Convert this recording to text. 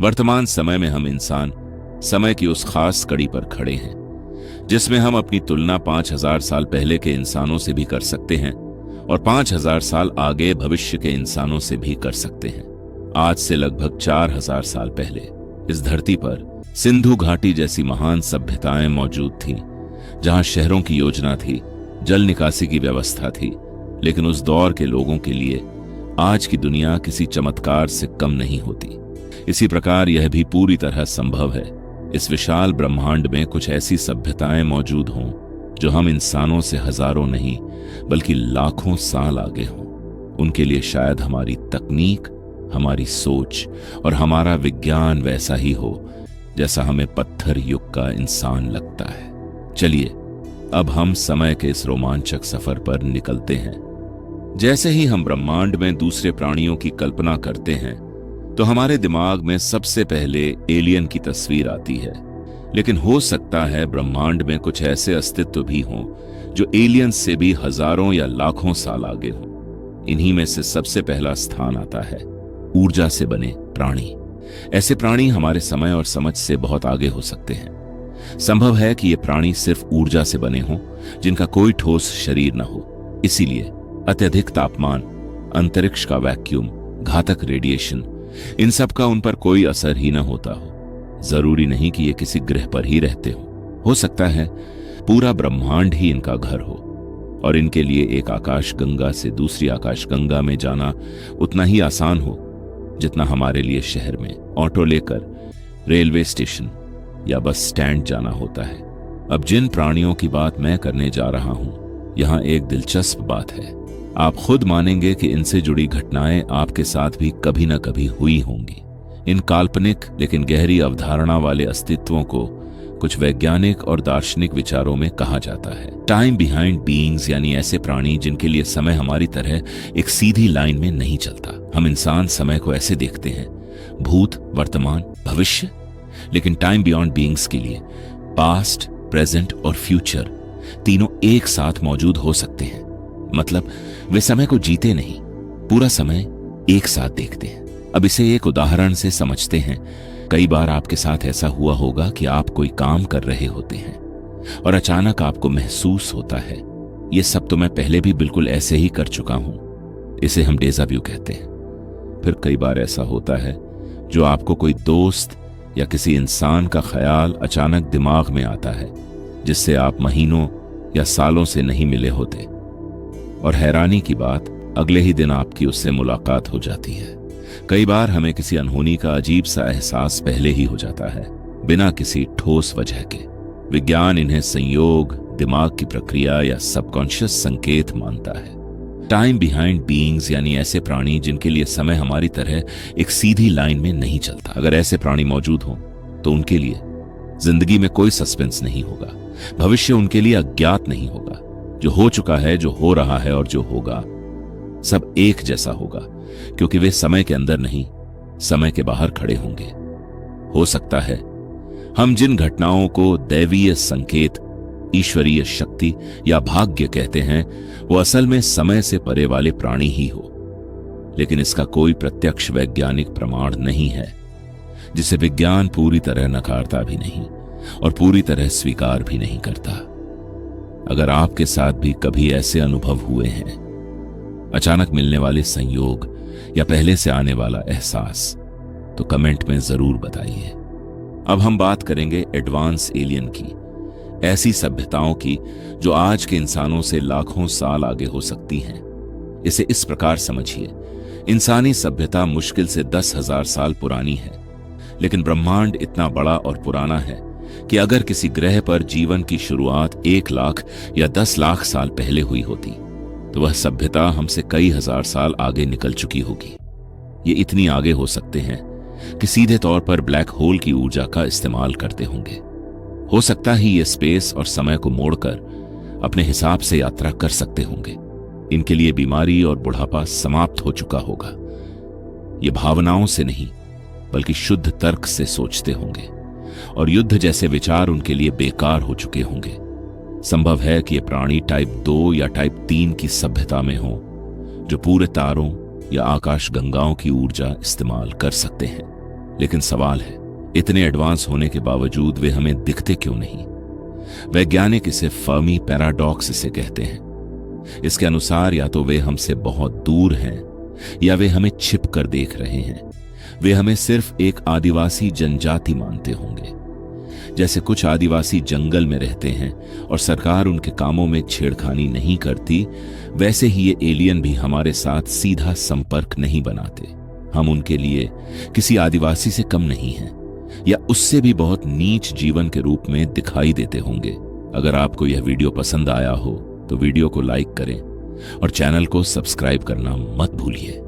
वर्तमान समय में हम इंसान समय की उस खास कड़ी पर खड़े हैं जिसमें हम अपनी तुलना 5000 साल पहले के इंसानों से भी कर सकते हैं और 5000 साल आगे भविष्य के इंसानों से भी कर सकते हैं। आज से लगभग 4000 साल पहले इस धरती पर सिंधु घाटी जैसी महान सभ्यताएं मौजूद थीं, जहां शहरों की योजना थी, जल निकासी की व्यवस्था थी। लेकिन उस दौर के लोगों के लिए आज की दुनिया किसी चमत्कार से कम नहीं होती। इसी प्रकार यह भी पूरी तरह संभव है इस विशाल ब्रह्मांड में कुछ ऐसी सभ्यताएं मौजूद हों जो हम इंसानों से हजारों नहीं बल्कि लाखों साल आगे हों। उनके लिए शायद हमारी तकनीक, हमारी सोच और हमारा विज्ञान वैसा ही हो जैसा हमें पत्थर युग का इंसान लगता है। चलिए अब हम समय के इस रोमांचक सफर पर निकलते हैं। जैसे ही हम ब्रह्मांड में दूसरे प्राणियों की कल्पना करते हैं तो हमारे दिमाग में सबसे पहले एलियन की तस्वीर आती है। लेकिन हो सकता है ब्रह्मांड में कुछ ऐसे अस्तित्व भी हों जो एलियन से भी हजारों या लाखों साल आगे हों। इन्हीं में से सबसे पहला स्थान आता है ऊर्जा से बने प्राणी। ऐसे प्राणी हमारे समय और समझ से बहुत आगे हो सकते हैं। संभव है कि ये प्राणी सिर्फ ऊर्जा से बने हों जिनका कोई ठोस शरीर न हो। इसीलिए अत्यधिक तापमान, अंतरिक्ष का वैक्यूम, घातक रेडिएशन, इन सब का उन पर कोई असर ही न होता हो। जरूरी नहीं कि ये किसी ग्रह पर ही रहते हो सकता है पूरा ब्रह्मांड ही इनका घर हो और इनके लिए एक आकाश गंगा से दूसरी आकाश गंगा में जाना उतना ही आसान हो जितना हमारे लिए शहर में ऑटो लेकर रेलवे स्टेशन या बस स्टैंड जाना होता है। अब जिन प्राणियों की बात मैं करने जा रहा हूं, यहां एक दिलचस्प बात है। आप खुद मानेंगे कि इनसे जुड़ी घटनाएं आपके साथ भी कभी न कभी हुई होंगी। इन काल्पनिक लेकिन गहरी अवधारणा वाले अस्तित्वों को कुछ वैज्ञानिक और दार्शनिक विचारों में कहा जाता है टाइम बिहाइंड बीइंग्स, यानी ऐसे प्राणी जिनके लिए समय हमारी तरह एक सीधी लाइन में नहीं चलता। हम इंसान समय को ऐसे देखते हैं, भूत, वर्तमान, भविष्य, लेकिन टाइम बियॉन्ड बीइंग्स के लिए पास्ट, प्रेजेंट और फ्यूचर तीनों एक साथ मौजूद हो सकते हैं। मतलब वे समय को जीते नहीं, पूरा समय एक साथ देखते हैं। अब इसे एक उदाहरण से समझते हैं। कई बार आपके साथ ऐसा हुआ होगा कि आप कोई काम कर रहे होते हैं और अचानक आपको महसूस होता है, ये सब तो मैं पहले भी बिल्कुल ऐसे ही कर चुका हूं। इसे हम डेजा व्यू कहते हैं। फिर कई बार ऐसा होता है जो आपको कोई दोस्त या किसी इंसान का ख्याल अचानक दिमाग में आता है जिससे आप महीनों या सालों से नहीं मिले होते, और हैरानी की बात, अगले ही दिन आपकी उससे मुलाकात हो जाती है। कई बार हमें किसी अनहोनी का अजीब सा एहसास पहले ही हो जाता है, बिना किसी ठोस वजह के। विज्ञान इन्हें संयोग, दिमाग की प्रक्रिया या सबकॉन्शियस संकेत मानता है। टाइम बिहाइंड बीइंग्स यानी ऐसे प्राणी जिनके लिए समय हमारी तरह एक सीधी लाइन में नहीं चलता। अगर ऐसे प्राणी मौजूद हों तो उनके लिए जिंदगी में कोई सस्पेंस नहीं होगा, भविष्य उनके लिए अज्ञात नहीं होगा। जो हो चुका है, जो हो रहा है और जो होगा, सब एक जैसा होगा, क्योंकि वे समय के अंदर नहीं, समय के बाहर खड़े होंगे। हो सकता है हम जिन घटनाओं को दैवीय संकेत, ईश्वरीय शक्ति या भाग्य कहते हैं, वो असल में समय से परे वाले प्राणी ही हो, लेकिन इसका कोई प्रत्यक्ष वैज्ञानिक प्रमाण नहीं है, जिसे विज्ञान पूरी तरह नकारता भी नहीं और पूरी तरह स्वीकार भी नहीं करता। अगर आपके साथ भी कभी ऐसे अनुभव हुए हैं, अचानक मिलने वाले संयोग या पहले से आने वाला एहसास, तो कमेंट में जरूर बताइए। अब हम बात करेंगे एडवांस एलियन की, ऐसी सभ्यताओं की जो आज के इंसानों से लाखों साल आगे हो सकती हैं। इसे इस प्रकार समझिए, इंसानी सभ्यता मुश्किल से 10,000 साल पुरानी है, लेकिन ब्रह्मांड इतना बड़ा और पुराना है कि अगर किसी ग्रह पर जीवन की शुरुआत 1 लाख या 10 लाख साल पहले हुई होती तो वह सभ्यता हमसे कई हजार साल आगे निकल चुकी होगी। ये इतनी आगे हो सकते हैं कि सीधे तौर पर ब्लैक होल की ऊर्जा का इस्तेमाल करते होंगे। हो सकता ही ये स्पेस और समय को मोड़कर अपने हिसाब से यात्रा कर सकते होंगे। इनके लिए बीमारी और बुढ़ापा समाप्त हो चुका होगा। ये भावनाओं से नहीं बल्कि शुद्ध तर्क से सोचते होंगे और युद्ध जैसे विचार उनके लिए बेकार हो चुके होंगे। संभव है कि ये प्राणी टाइप 2 या टाइप 3 की सभ्यता में हो, जो पूरे तारों या आकाश गंगाओं की ऊर्जा इस्तेमाल कर सकते हैं। लेकिन सवाल है, इतने एडवांस होने के बावजूद वे हमें दिखते क्यों नहीं? वैज्ञानिक इसे फर्मी पैराडॉक्स इसे कहते हैं। इसके अनुसार या तो वे हमसे बहुत दूर हैं या वे हमें छिप कर देख रहे हैं। वे हमें सिर्फ एक आदिवासी जनजाति मानते होंगे। जैसे कुछ आदिवासी जंगल में रहते हैं और सरकार उनके कामों में छेड़खानी नहीं करती, वैसे ही ये एलियन भी हमारे साथ सीधा संपर्क नहीं बनाते। हम उनके लिए किसी आदिवासी से कम नहीं हैं या उससे भी बहुत नीच जीवन के रूप में दिखाई देते होंगे। अगर आपको यह वीडियो पसंद आया हो तो वीडियो को लाइक करें और चैनल को सब्सक्राइब करना मत भूलिए।